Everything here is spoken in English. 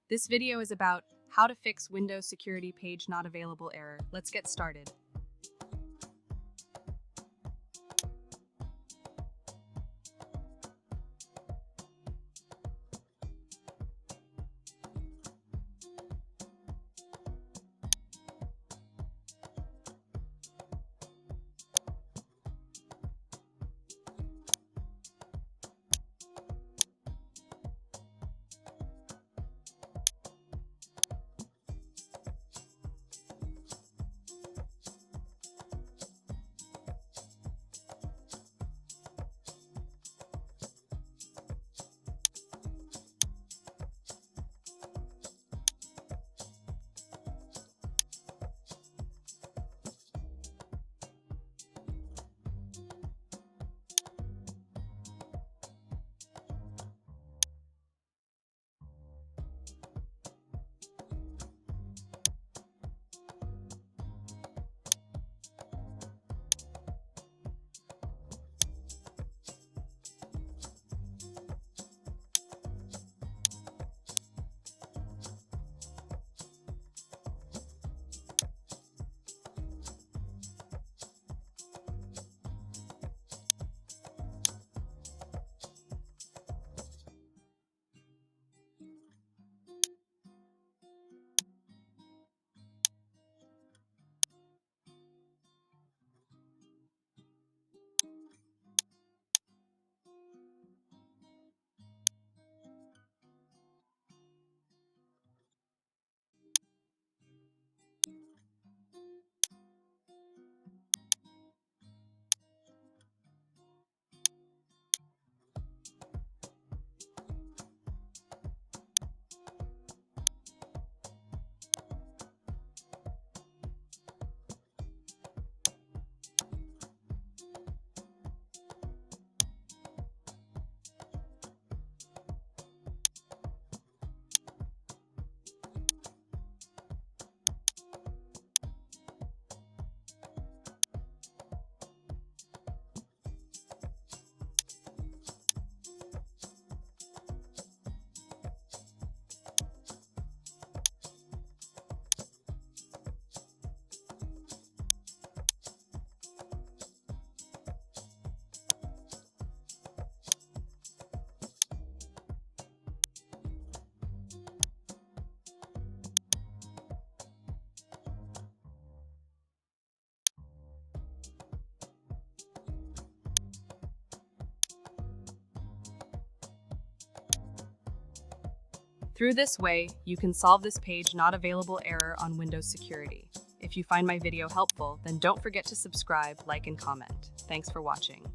This video is about how to fix Windows Security Page Not Available error. Let's get started. Through this way, you can solve this page not available error on Windows Security. If you find my video helpful, then don't forget to subscribe, like, and comment. Thanks for watching.